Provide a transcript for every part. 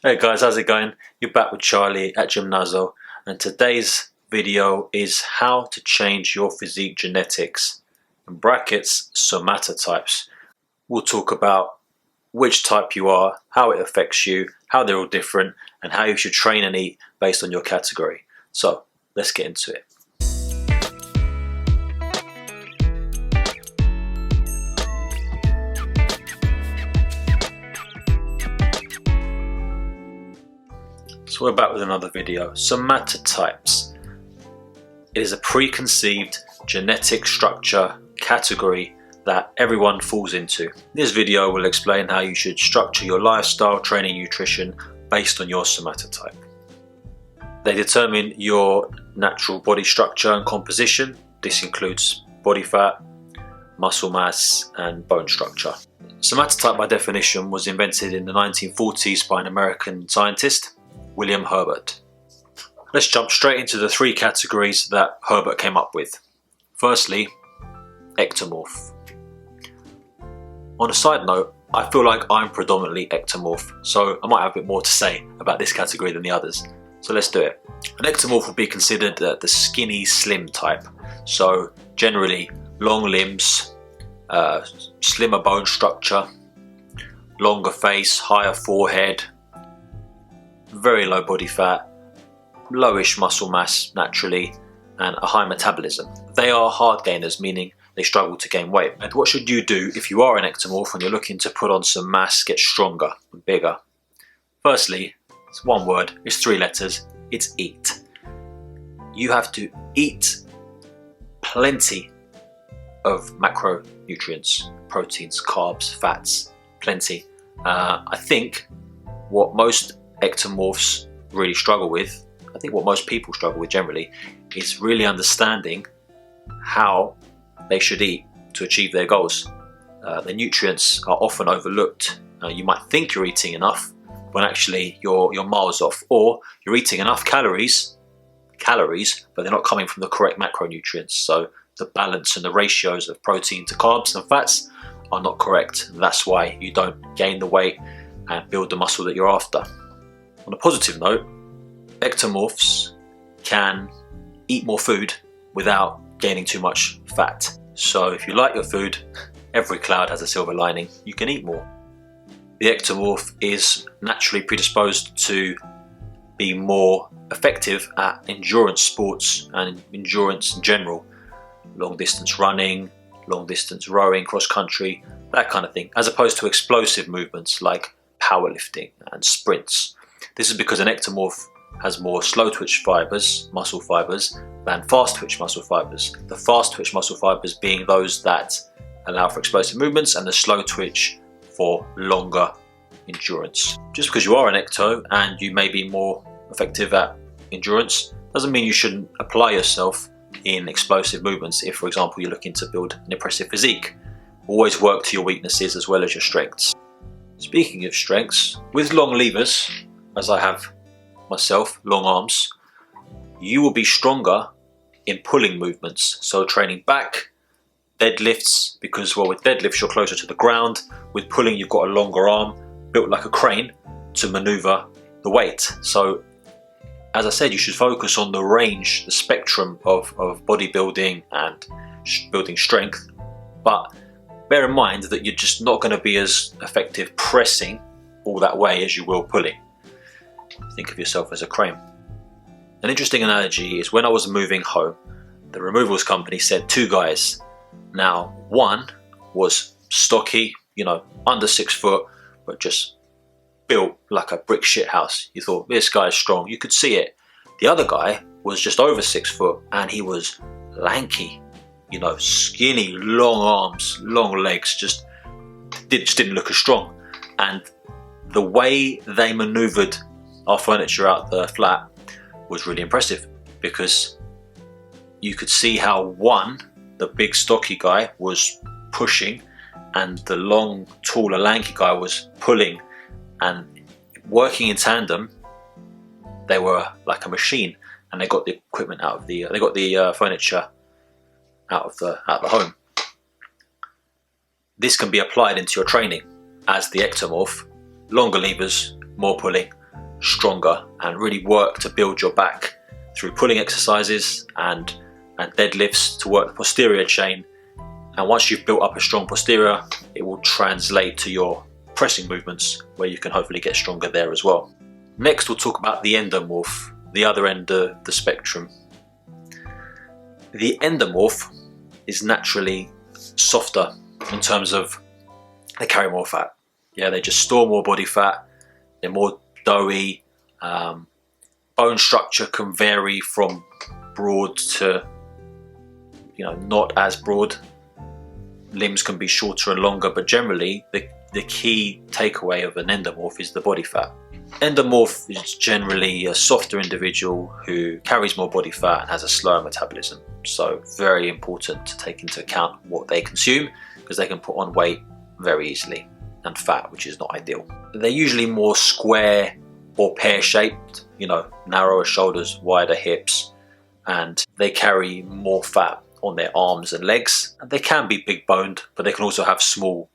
Hey guys, how's it going? You're back with Charlie at Gymnazo, and today's video is how to change your physique genetics, in brackets, somatotypes. We'll talk about which type you are, how it affects you, how they're all different, and how you should train and eat based on your category. So let's get into it. So we're back with another video. Somatotypes. It is a preconceived genetic structure category that everyone falls into. This video will explain how you should structure your lifestyle, training, nutrition based on your somatotype. They determine your natural body structure and composition. This includes body fat, muscle mass, and bone structure. Somatotype by definition was invented in the 1940s by an American scientist, William Herbert. Let's jump straight into the three categories that Herbert came up with. Firstly, ectomorph. On a side note, I feel like I'm predominantly ectomorph, so I might have a bit more to say about this category than the others. So let's do it. An ectomorph would be considered the skinny, slim type. So generally long limbs, slimmer bone structure, longer face, higher forehead, very low body fat, lowish muscle mass naturally, and a high metabolism. They are hard gainers, meaning they struggle to gain weight. And what should you do if you are an ectomorph and you're looking to put on some mass, get stronger and bigger? Firstly, it's one word, it's three letters, it's eat. You have to eat plenty of macronutrients, proteins, carbs, fats, plenty. I think what most ectomorphs really struggle with, I think what most people struggle with generally, is really understanding how they should eat to achieve their goals. The nutrients are often overlooked. You might think you're eating enough when actually you're miles off, or you're eating enough calories, but they're not coming from the correct macronutrients. So the balance and the ratios of protein to carbs and fats are not correct. And that's why you don't gain the weight and build the muscle that you're after. On a positive note, ectomorphs can eat more food without gaining too much fat. So if you like your food, every cloud has a silver lining, you can eat more. The ectomorph is naturally predisposed to be more effective at endurance sports and endurance in general. Long distance running, long distance rowing, cross country, that kind of thing, as opposed to explosive movements like powerlifting and sprints. This is because an ectomorph has more slow twitch fibers, muscle fibers, than fast twitch muscle fibers. The fast twitch muscle fibers being those that allow for explosive movements, and the slow twitch for longer endurance. Just because you are an ecto and you may be more effective at endurance doesn't mean you shouldn't apply yourself in explosive movements. If, for example, you're looking to build an impressive physique, always work to your weaknesses as well as your strengths. Speaking of strengths, with long levers, as I have myself, long arms, you will be stronger in pulling movements. So training back, deadlifts, because well, with deadlifts you're closer to the ground. With pulling you've got a longer arm, built like a crane, to maneuver the weight. So as I said, you should focus on the range, the spectrum of bodybuilding and building strength, but bear in mind that you're just not going to be as effective pressing all that way as you will pulling. Think of yourself as a crane. An interesting analogy is when I was moving home, the removals company sent two guys. Now, one was stocky, under 6 foot, but just built like a brick shit house. You thought, this guy's strong, you could see it. The other guy was just over 6 foot and he was lanky, skinny, long arms, long legs, just didn't look as strong. And the way they maneuvered our furniture out the flat was really impressive, because you could see how one, the big stocky guy, was pushing and the long, taller, lanky guy was pulling, and working in tandem they were like a machine, and they got the equipment out of the furniture out of the home. This can be applied into your training as the ectomorph. Longer levers, more pulling, stronger and really work to build your back through pulling exercises and deadlifts to work the posterior chain. And once you've built up a strong posterior, it will translate to your pressing movements, where you can hopefully get stronger there as well. Next, we'll talk about the endomorph, the other end of the spectrum. The endomorph is naturally softer in terms of they carry more fat. Yeah, they just store more body fat. They're more doughy. Bone structure can vary from broad to, not as broad. Limbs can be shorter and longer, but generally the key takeaway of an endomorph is the body fat. Endomorph is generally a softer individual who carries more body fat and has a slower metabolism. So very important to take into account what they consume, because they can put on weight very easily, and fat, which is not ideal. They're usually more square or pear-shaped, narrower shoulders, wider hips, and they carry more fat on their arms and legs. And they can be big boned, but they can also have small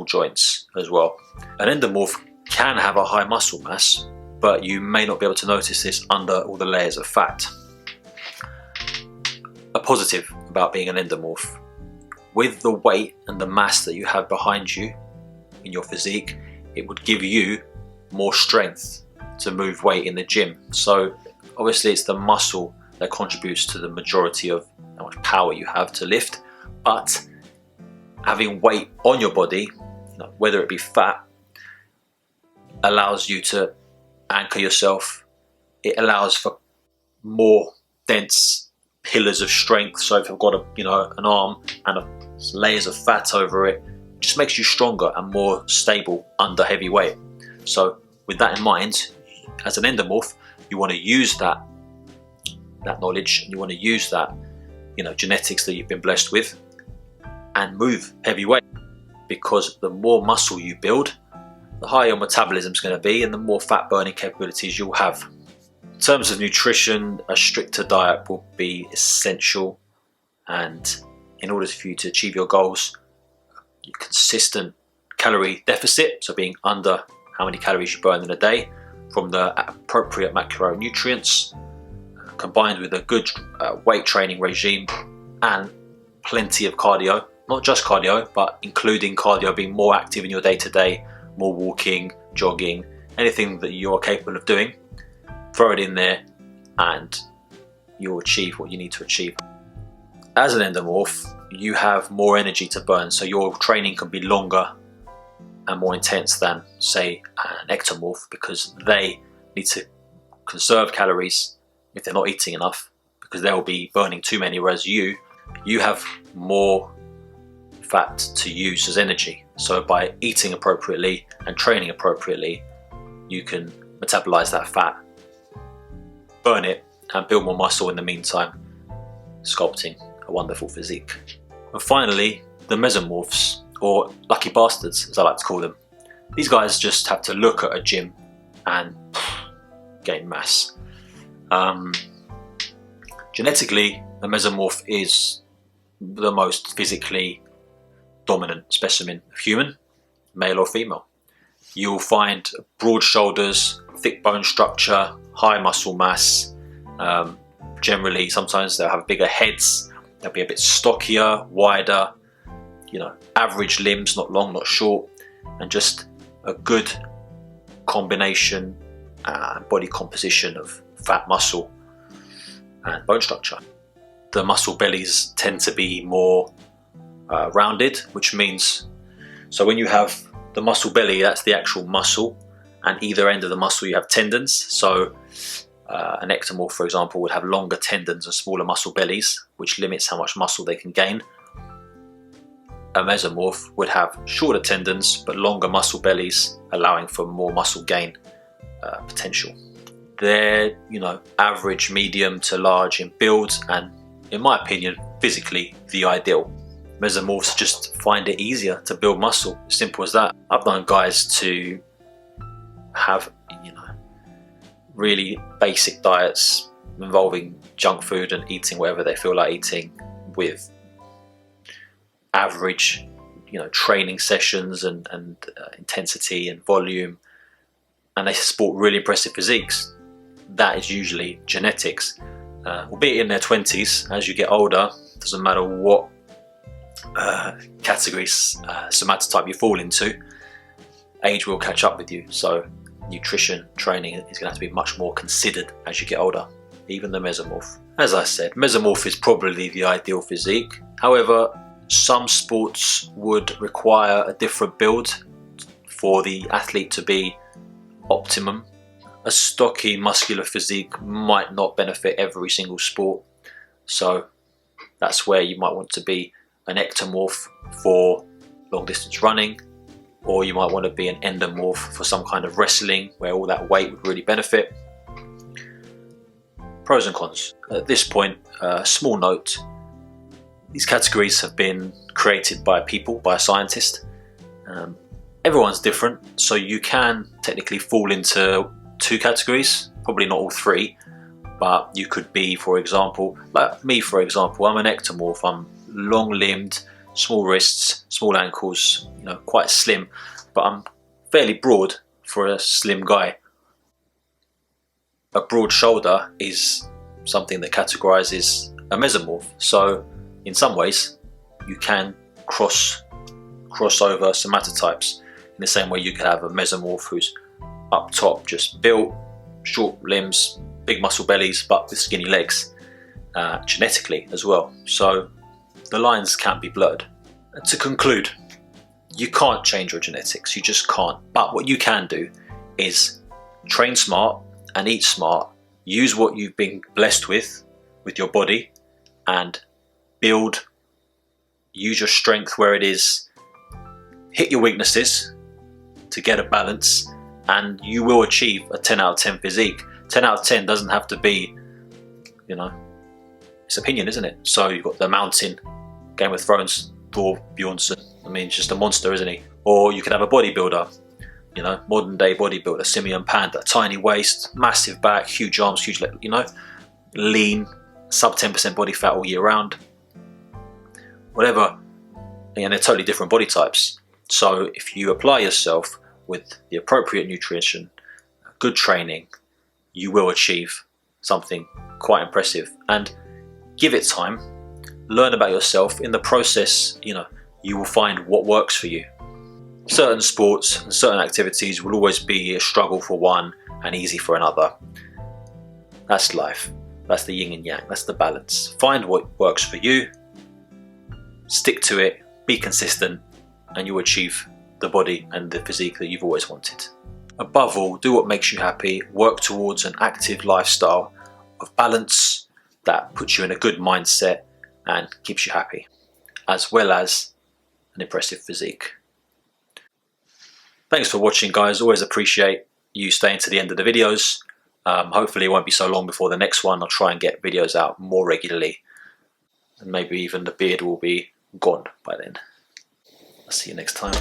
joints as well. An endomorph can have a high muscle mass, but you may not be able to notice this under all the layers of fat. A positive about being an endomorph: with the weight and the mass that you have behind you in your physique, it would give you more strength to move weight in the gym. So obviously it's the muscle that contributes to the majority of how much power you have to lift, but having weight on your body, whether it be fat, allows you to anchor yourself. It allows for more dense pillars of strength. So if I've got an arm and layers of fat over it, it just makes you stronger and more stable under heavy weight. So with that in mind, as an endomorph, you want to use that knowledge, and you want to use that genetics that you've been blessed with, and move heavy weight, because the more muscle you build, the higher your metabolism is going to be and the more fat burning capabilities you'll have. In terms of nutrition, a stricter diet will be essential, and in order for you to achieve your goals, consistent calorie deficit, so being under how many calories you burn in a day from the appropriate macronutrients, combined with a good weight training regime and plenty of cardio. Not just cardio, but including cardio, being more active in your day-to-day, more walking, jogging, anything that you're capable of doing. Throw it in there and you'll achieve what you need to achieve. As an endomorph, you have more energy to burn, so your training can be longer and more intense than, say, an ectomorph, because they need to conserve calories if they're not eating enough, because they'll be burning too many, whereas you have more fat to use as energy. So by eating appropriately and training appropriately, you can metabolize that fat, burn it, and build more muscle in the meantime, sculpting a wonderful physique. And finally, the mesomorphs, or lucky bastards as I like to call them. These guys just have to look at a gym and gain mass. Genetically, the mesomorph is the most physically dominant specimen of human, male or female. You'll find broad shoulders, thick bone structure, high muscle mass. Generally, sometimes they'll have bigger heads, they'll be a bit stockier, wider, average limbs, not long, not short, and just a good combination body composition of fat, muscle, and bone structure. The muscle bellies tend to be more rounded, which means, so when you have the muscle belly, that's the actual muscle, and either end of the muscle you have tendons. So an ectomorph, for example, would have longer tendons and smaller muscle bellies, which limits how much muscle they can gain. A mesomorph would have shorter tendons but longer muscle bellies, allowing for more muscle gain potential. They're, average, medium to large in build, and in my opinion, physically the ideal. Mesomorphs just find it easier to build muscle, simple as that. I've known guys to have, really basic diets involving junk food and eating whatever they feel like eating, with average, training sessions and intensity and volume, and they sport really impressive physiques, that is usually genetics. Albeit in their 20s, as you get older, doesn't matter what categories, somatotype you fall into, age will catch up with you. So nutrition, training is going to have to be much more considered as you get older. Even the mesomorph. As I said, mesomorph is probably the ideal physique. However, some sports would require a different build for the athlete to be optimum. A stocky, muscular physique might not benefit every single sport. So that's where you might want to be an ectomorph for long distance running, or you might want to be an endomorph for some kind of wrestling where all that weight would really benefit. Pros and cons. At this point, small note, these categories have been created by people, by a scientist. Everyone's different, so you can technically fall into 2 categories, probably not all 3, but you could be, for example, like me for example, I'm an ectomorph. I'm long-limbed, small wrists, small ankles, you know, quite slim, but I'm fairly broad for a slim guy. A broad shoulder is something that categorizes a mesomorph, so in some ways you can cross over somatotypes in the same way you could have a mesomorph who's up top just built, short limbs, big muscle bellies, but with skinny legs, genetically as well. So the lines can't be blurred. And to conclude, you can't change your genetics, you just can't. But what you can do is train smart and eat smart, use what you've been blessed with your body, and build, use your strength where it is, hit your weaknesses to get a balance, and you will achieve a 10 out of 10 physique. 10 out of 10 doesn't have to be, you know, it's opinion, isn't it? So you've got the Mountain, Game of Thrones, Thor Bjornsson. I mean, he's just a monster, isn't he? Or you could have a bodybuilder, you know, modern day bodybuilder, Simeon Panda, tiny waist, massive back, huge arms, huge leg, you know, lean, sub 10% body fat all year round. Whatever, and they're totally different body types. So if you apply yourself with the appropriate nutrition, good training, you will achieve something quite impressive. And give it time, learn about yourself. In the process, you know, you will find what works for you. Certain sports and certain activities will always be a struggle for one and easy for another. That's life. That's the yin and yang. That's the balance. Find what works for you, stick to it, be consistent, and you'll achieve the body and the physique that you've always wanted. Above all, do what makes you happy. Work towards an active lifestyle of balance that puts you in a good mindset and keeps you happy, as well as an impressive physique. Thanks for watching, guys. Always appreciate you staying to the end of the videos. Hopefully it won't be so long before the next one. I'll try and get videos out more regularly, and maybe even the beard will be gone by then. I'll see you next time.